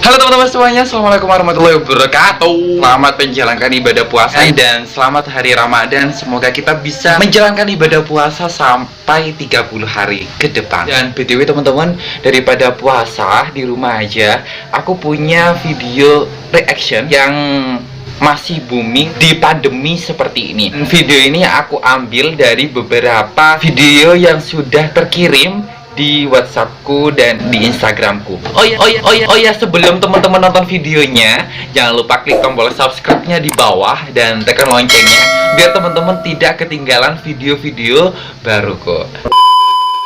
Halo teman-teman semuanya, Assalamualaikum warahmatullahi wabarakatuh. Selamat menjalankan ibadah puasa dan selamat hari Ramadan. Semoga kita bisa menjalankan ibadah puasa sampai 30 hari ke depan. Dan BTW teman-teman, daripada puasa di rumah aja, aku punya video reaction yang masih booming di pandemi seperti ini. Video ini aku ambil dari beberapa video yang sudah terkirim di WhatsAppku dan di Instagramku. Oh ya, sebelum teman-teman nonton videonya, jangan lupa klik tombol subscribe-nya di bawah dan tekan loncengnya biar teman-teman tidak ketinggalan video-video baruku.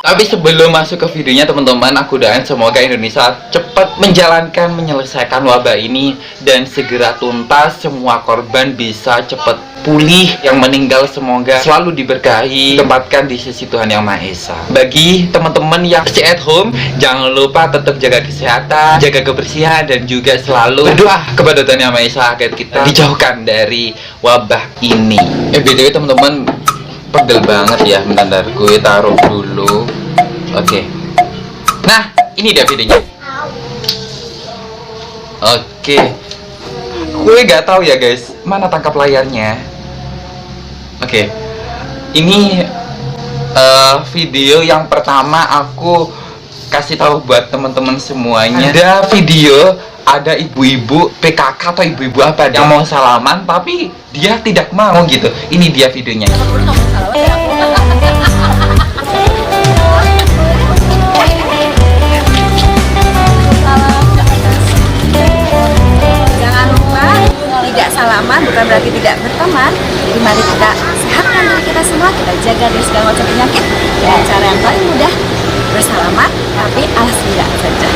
Tapi sebelum masuk ke videonya teman-teman, aku doain semoga Indonesia cepat menyelesaikan wabah ini dan segera tuntas, semua korban bisa cepat pulih, yang meninggal semoga selalu diberkahi, ditempatkan di sisi Tuhan Yang Maha Esa. Bagi teman-teman yang stay at home, jangan lupa tetap jaga kesehatan, jaga kebersihan, dan juga selalu berdoa kepada Tuhan Yang Maha Esa agar kita dijauhkan dari wabah ini. BTW teman-teman, pegel banget ya, bentar gue taruh dulu. Oke. Nah, ini dia videonya. Oke. Gue gak tahu ya guys, mana tangkap layarnya. Oke. Ini video yang pertama aku kasih tahu buat teman-teman semuanya. Ada video, ada ibu-ibu PKK atau ibu-ibu apa yang mau salaman tapi dia tidak mau gitu. Ini dia videonya. Jangan lupa tidak salaman bukan berarti tidak berteman. Jadi mari kita sehatkan diri kita semua, kita jaga dari segala macam penyakit dengan cara yang paling mudah, bersalaman tapi alhamdulillah saja.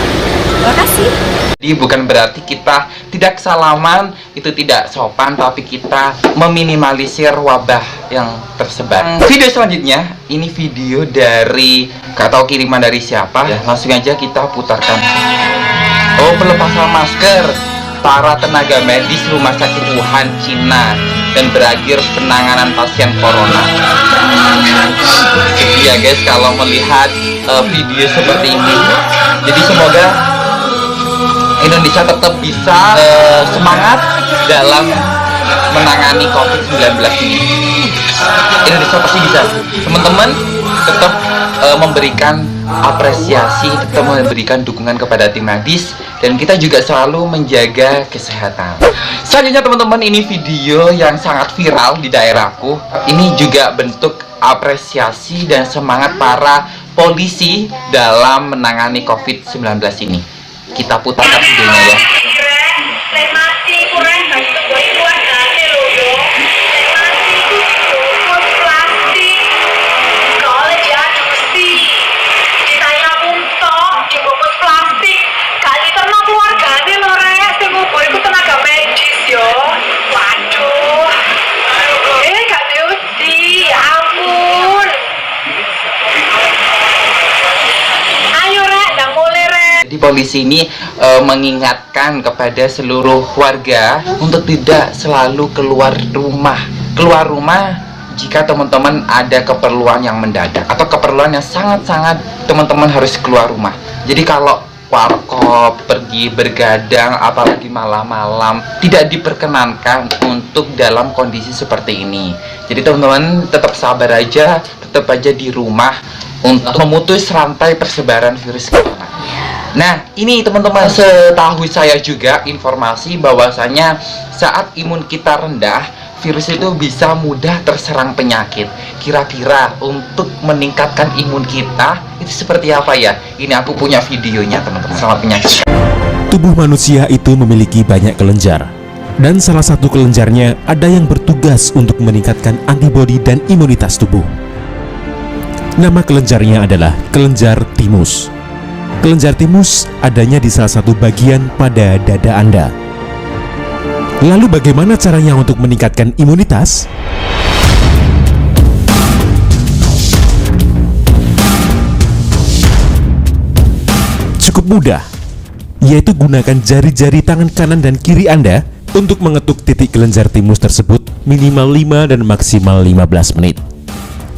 Terima kasih. Jadi bukan berarti kita tidak salaman itu tidak sopan, tapi kita meminimalisir wabah yang tersebar. Video selanjutnya, ini video dari gak tahu kiriman dari siapa ya, langsung aja kita putarkan. Oh, pelepasan masker para tenaga medis Rumah Sakit Wuhan, Cina, dan berakhir penanganan pasien corona. Ya guys, kalau melihat video seperti ini, jadi semoga Indonesia tetap bisa semangat dalam menangani COVID-19 ini. Indonesia pasti bisa. Teman-teman tetap memberikan apresiasi, tetap memberikan dukungan kepada tim medis, dan kita juga selalu menjaga kesehatan. Selanjutnya teman-teman, ini video yang sangat viral di daerahku. Ini juga bentuk apresiasi dan semangat para polisi dalam menangani COVID-19 ini. Kita putarkan videonya ya. Jadi polisi ini mengingatkan kepada seluruh warga untuk tidak selalu keluar rumah jika teman-teman ada keperluan yang mendadak atau keperluan yang sangat-sangat teman-teman harus keluar rumah. Jadi kalau warkop, pergi bergadang, apalagi malam-malam, tidak diperkenankan untuk dalam kondisi seperti ini. Jadi teman-teman tetap sabar aja, tetap aja di rumah untuk memutus rantai persebaran virus corona. Nah, ini teman-teman, setahu saya juga informasi bahwasanya saat imun kita rendah, virus itu bisa mudah terserang penyakit. Kira-kira untuk meningkatkan imun kita itu seperti apa ya? Ini aku punya videonya teman-teman. Selamat menyaksikan. Tubuh manusia itu memiliki banyak kelenjar, dan salah satu kelenjarnya ada yang bertugas untuk meningkatkan antibodi dan imunitas tubuh. Nama kelenjarnya adalah kelenjar timus. Kelenjar timus adanya di salah satu bagian pada dada Anda. Lalu bagaimana caranya untuk meningkatkan imunitas? Cukup mudah, yaitu gunakan jari-jari tangan kanan dan kiri Anda untuk mengetuk titik kelenjar timus tersebut minimal 5 dan maksimal 15 menit.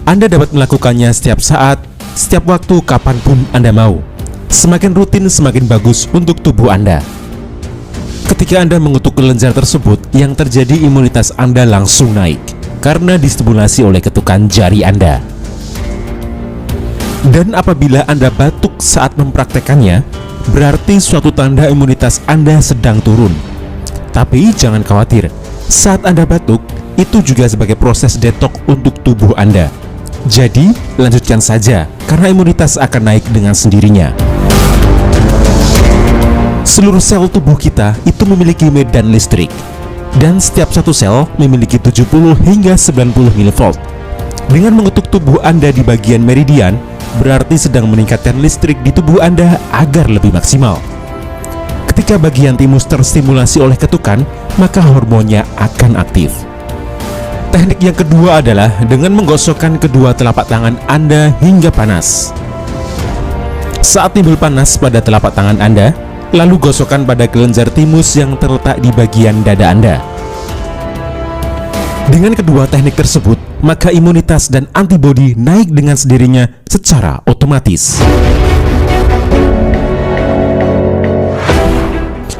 Anda dapat melakukannya setiap saat, setiap waktu, kapanpun Anda mau. Semakin rutin, semakin bagus untuk tubuh Anda. Ketika Anda mengetuk kelenjar tersebut, yang terjadi imunitas Anda langsung naik karena distimulasi oleh ketukan jari Anda. Dan apabila Anda batuk saat mempraktekannya, berarti suatu tanda imunitas Anda sedang turun. Tapi jangan khawatir, saat Anda batuk, itu juga sebagai proses detox untuk tubuh Anda. Jadi, lanjutkan saja, karena imunitas akan naik dengan sendirinya. Seluruh sel tubuh kita itu memiliki medan listrik, dan setiap satu sel memiliki 70 hingga 90 mV. Dengan mengetuk tubuh Anda di bagian meridian, berarti sedang meningkatkan listrik di tubuh Anda agar lebih maksimal. Ketika bagian timus terstimulasi oleh ketukan, maka hormonnya akan aktif. Teknik yang kedua adalah dengan menggosokkan kedua telapak tangan Anda hingga panas. Saat timbul panas pada telapak tangan Anda, lalu gosokkan pada kelenjar timus yang terletak di bagian dada Anda. Dengan kedua teknik tersebut, maka imunitas dan antibodi naik dengan sendirinya secara otomatis.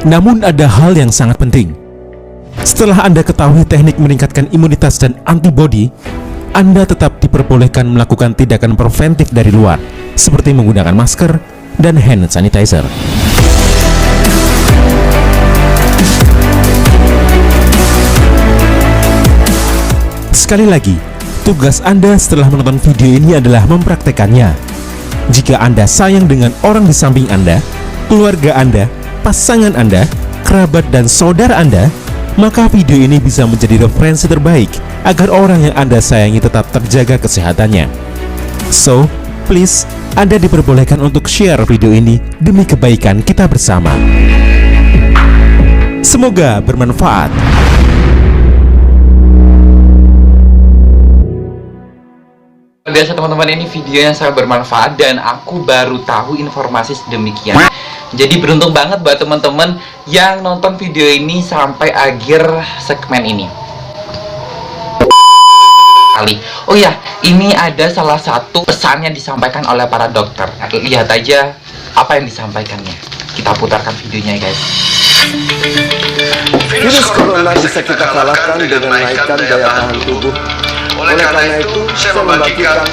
Namun ada hal yang sangat penting. Setelah Anda ketahui teknik meningkatkan imunitas dan antibodi, Anda tetap diperbolehkan melakukan tindakan preventif dari luar, seperti menggunakan masker dan hand sanitizer. Sekali lagi, tugas Anda setelah menonton video ini adalah mempraktekannya. Jika Anda sayang dengan orang di samping Anda, keluarga Anda, pasangan Anda, kerabat dan saudara Anda, maka video ini bisa menjadi referensi terbaik agar orang yang Anda sayangi tetap terjaga kesehatannya. So, please, Anda diperbolehkan untuk share video ini demi kebaikan kita bersama. Semoga bermanfaat. Biasa teman-teman, ini video yang sangat bermanfaat dan aku baru tahu informasi sedemikian. Jadi beruntung banget buat teman-teman yang nonton video ini sampai akhir segmen ini. Oh ya, ini ada salah satu pesan yang disampaikan oleh para dokter. Lihat aja apa yang disampaikannya. Kita putarkan videonya guys. Virus corona bisa kita kalahkan dengan menaikkan daya tahan tubuh. Oleh karena itu, saya membagikan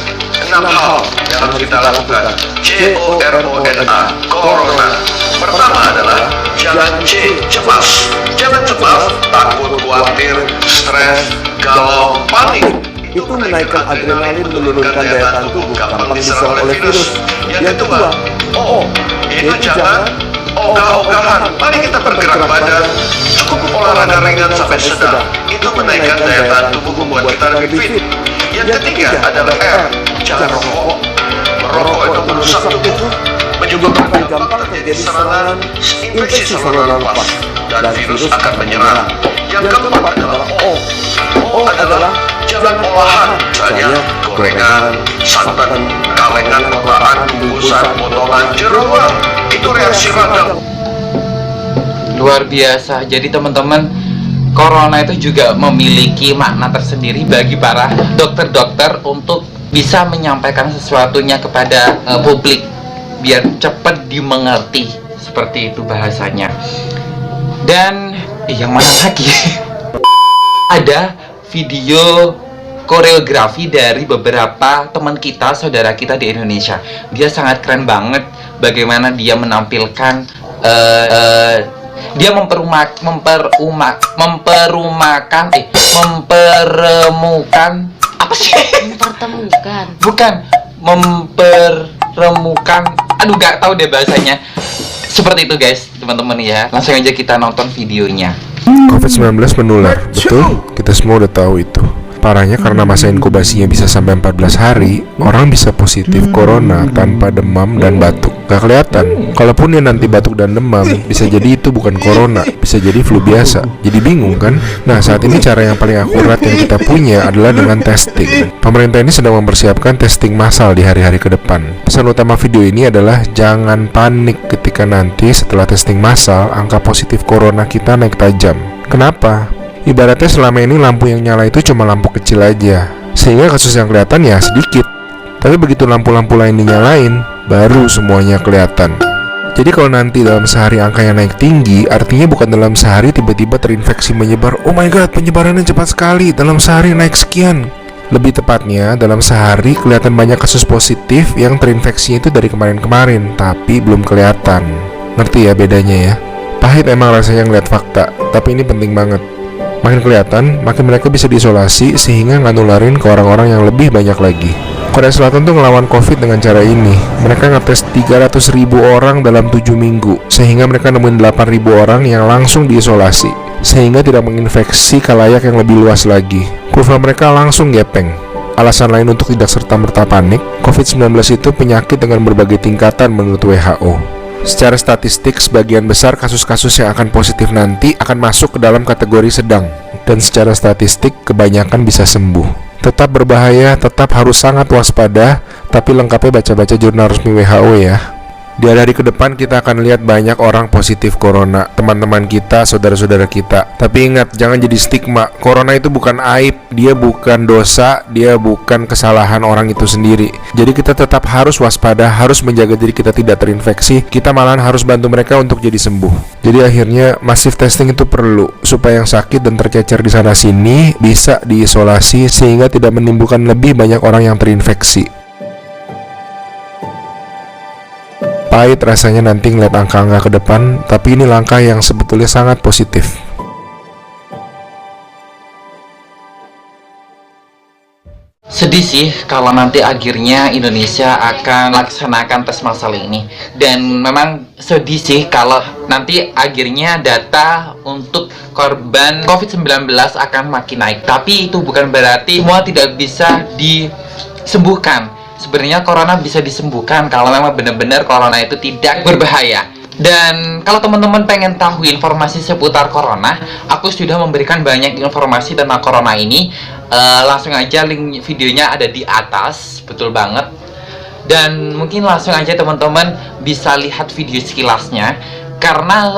6 hal yang harus kita lakukan. C-O-R-O-N-A, corona. Pertama adalah jangan C, cemas. Jangan cemas, takut, khawatir, stres, galau, panik. Itu menaikkan adrenalin, menurunkan daya tahan tubuh, gampang diserang oleh virus. Yang kedua, O, yaitu jangan ogah-ogahan. Mari kita bergerak badan, cukup olahraga ringan sampai sedang. Itu menaikkan daya tahan tubuh, membuat kita lebih fit. Yang ketiga adalah R, jangan rokok. Merokok itu merusak tubuh, menyebabkan gampang terjadi serangan infeksi saluran nafas dan virus akan menyerang. Yang keempat adalah O. O adalah jangan olahan, misalnya gorengan, santan, kalengan, kotaan, bungkusan, potongan, jeruan. Itu reaksi radang. Luar biasa. Jadi teman-teman, corona itu juga memiliki makna tersendiri bagi para dokter-dokter untuk bisa menyampaikan sesuatunya kepada publik biar cepat dimengerti, seperti itu bahasanya. Dan yang mana lagi? Ada video koreografi dari beberapa teman kita, saudara kita di Indonesia. Dia sangat keren banget bagaimana dia menampilkan dia mempertemukan apa sih? Mempertemukan. Bukan, mempertemukan. Aduh, gak tahu deh bahasanya. Seperti itu guys, teman-teman ya. Langsung aja kita nonton videonya. COVID-19 menular, betul? Kita semua udah tahu itu. Parahnya karena masa inkubasinya bisa sampai 14 hari, orang bisa positif corona tanpa demam dan batuk. Gak kelihatan. Kalaupun dia nanti batuk dan demam, bisa jadi itu bukan corona, bisa jadi flu biasa. Jadi bingung kan? Nah, saat ini cara yang paling akurat yang kita punya adalah dengan testing. Pemerintah ini sedang mempersiapkan testing massal di hari-hari ke depan. Pesan utama video ini adalah jangan panik ketika nanti setelah testing massal, angka positif corona kita naik tajam. Kenapa? Ibaratnya selama ini lampu yang nyala itu cuma lampu kecil aja, sehingga kasus yang kelihatan ya sedikit. Tapi begitu lampu-lampu lain dinyalain, baru semuanya kelihatan. Jadi kalau nanti dalam sehari angkanya naik tinggi, artinya bukan dalam sehari tiba-tiba terinfeksi menyebar. Oh my god, penyebarannya cepat sekali, dalam sehari naik sekian. Lebih tepatnya, dalam sehari kelihatan banyak kasus positif yang terinfeksinya itu dari kemarin-kemarin, tapi belum kelihatan. Ngerti ya bedanya ya? Pahit emang rasanya ngeliat fakta, tapi ini penting banget. Makin kelihatan, makin mereka bisa diisolasi sehingga nggak nularin ke orang-orang yang lebih banyak lagi. Korea Selatan tuh ngelawan COVID dengan cara ini. Mereka ngetes 300.000 orang dalam 7 minggu, sehingga mereka nemuin 8.000 orang yang langsung diisolasi, sehingga tidak menginfeksi khalayak yang lebih luas lagi. Kurva mereka langsung gepeng. Alasan lain untuk tidak serta-merta panik, COVID-19 itu penyakit dengan berbagai tingkatan menurut WHO. Secara statistik, sebagian besar kasus-kasus yang akan positif nanti akan masuk ke dalam kategori sedang, dan secara statistik kebanyakan bisa sembuh. Tetap berbahaya, tetap harus sangat waspada, tapi lengkapnya baca-baca jurnal resmi WHO ya. Di hari ke depan kita akan lihat banyak orang positif corona, teman-teman kita, saudara-saudara kita. Tapi ingat, jangan jadi stigma. Corona itu bukan aib, dia bukan dosa, dia bukan kesalahan orang itu sendiri. Jadi kita tetap harus waspada, harus menjaga diri kita tidak terinfeksi. Kita malahan harus bantu mereka untuk jadi sembuh. Jadi akhirnya masif testing itu perlu, supaya yang sakit dan tercecer di sana sini bisa diisolasi sehingga tidak menimbulkan lebih banyak orang yang terinfeksi. Pahit rasanya nanti ngeliat angka-angka ke depan, tapi ini langkah yang sebetulnya sangat positif. Sedih sih kalau nanti akhirnya Indonesia akan laksanakan tes massal ini. Dan memang sedih sih kalau nanti akhirnya data untuk korban COVID-19 akan makin naik. Tapi itu bukan berarti semua tidak bisa disembuhkan. Sebenarnya corona bisa disembuhkan kalau memang benar-benar corona itu tidak berbahaya. Dan kalau teman-teman pengen tahu informasi seputar corona, aku sudah memberikan banyak informasi tentang corona ini. Langsung aja link videonya ada di atas, betul banget. Dan mungkin langsung aja teman-teman bisa lihat video sekilasnya. Karena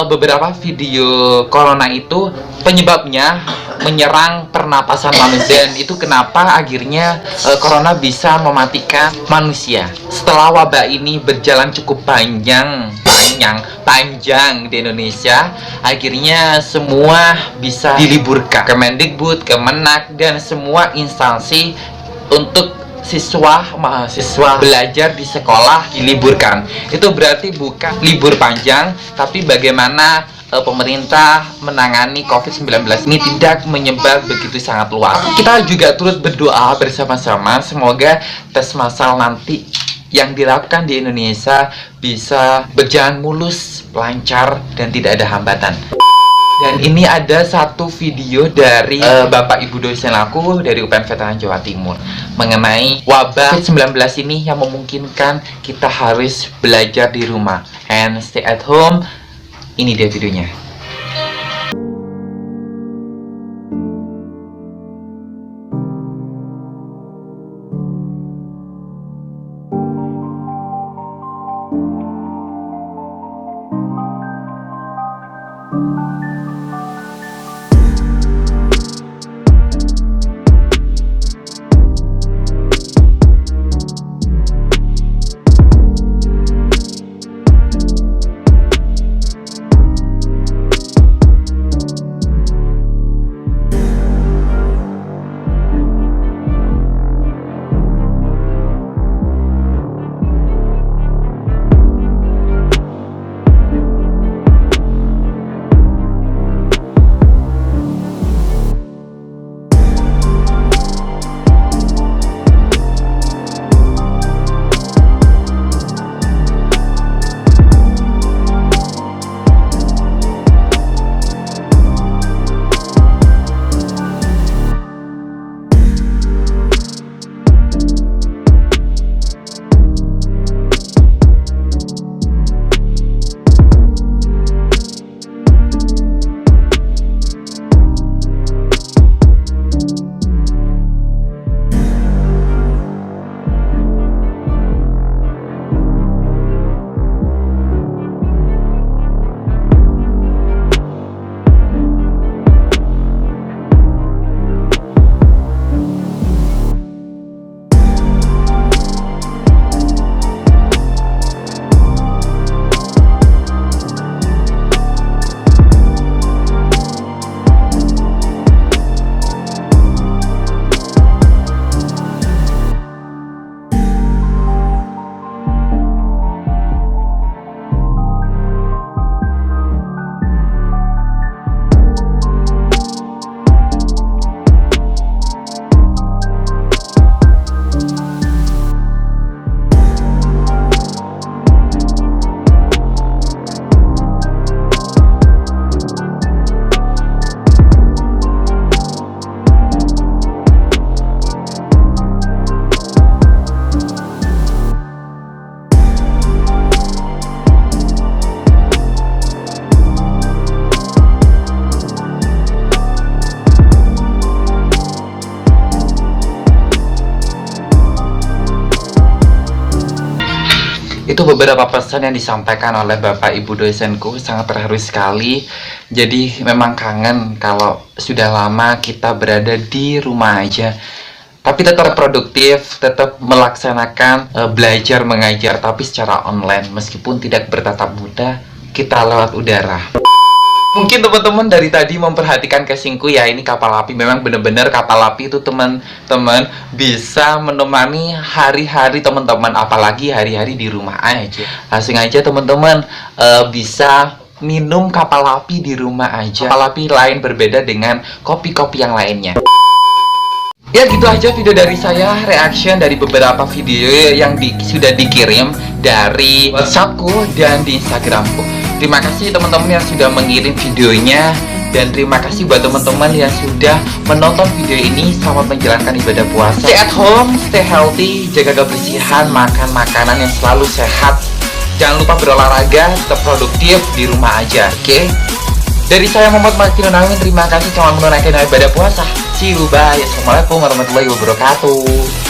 beberapa video corona itu penyebabnya menyerang pernapasan manusia, dan itu kenapa akhirnya corona bisa mematikan manusia. Setelah wabah ini berjalan cukup panjang di Indonesia, akhirnya semua bisa diliburkan. Kemendikbud, Kemenak, dan semua instansi untuk mahasiswa belajar di sekolah diliburkan. Itu berarti bukan libur panjang, tapi bagaimana pemerintah menangani COVID-19 ini tidak menyebar begitu sangat luas. Kita juga turut berdoa bersama-sama semoga tes massal nanti yang dilakukan di Indonesia bisa berjalan mulus, lancar, dan tidak ada hambatan. Dan ini ada satu video dari Bapak Ibu dosen aku dari UPN Veteran Jawa Timur mengenai wabah COVID-19 ini yang memungkinkan kita harus belajar di rumah and stay at home. Ini dia videonya. Itu beberapa pesan yang disampaikan oleh Bapak Ibu dosenku, sangat terharu sekali. Jadi memang kangen kalau sudah lama kita berada di rumah aja, tapi tetap produktif, tetap melaksanakan belajar mengajar, tapi secara online, meskipun tidak bertatap muka, kita lewat udara. Mungkin teman-teman dari tadi memperhatikan casingku ya, ini kapal api. Memang benar-benar kapal api itu teman-teman bisa menemani hari-hari teman-teman, apalagi hari-hari di rumah aja. Langsung aja teman-teman bisa minum kapal api di rumah aja. Kapal api lain berbeda dengan kopi-kopi yang lainnya. Ya gitu aja video dari saya, reaction dari beberapa video yang sudah dikirim dari WhatsAppku dan di Instagramku. Terima kasih teman-teman yang sudah mengirim videonya, dan terima kasih buat teman-teman yang sudah menonton video ini. Selamat menjalankan ibadah puasa. Stay at home, stay healthy, jaga kebersihan, makan makanan yang selalu sehat. Jangan lupa berolahraga, tetap produktif di rumah aja, oke? Dari saya Muhammad Makin Nawawi, terima kasih selamat menunaikan ibadah puasa. See you, bye. Assalamualaikum warahmatullahi wabarakatuh.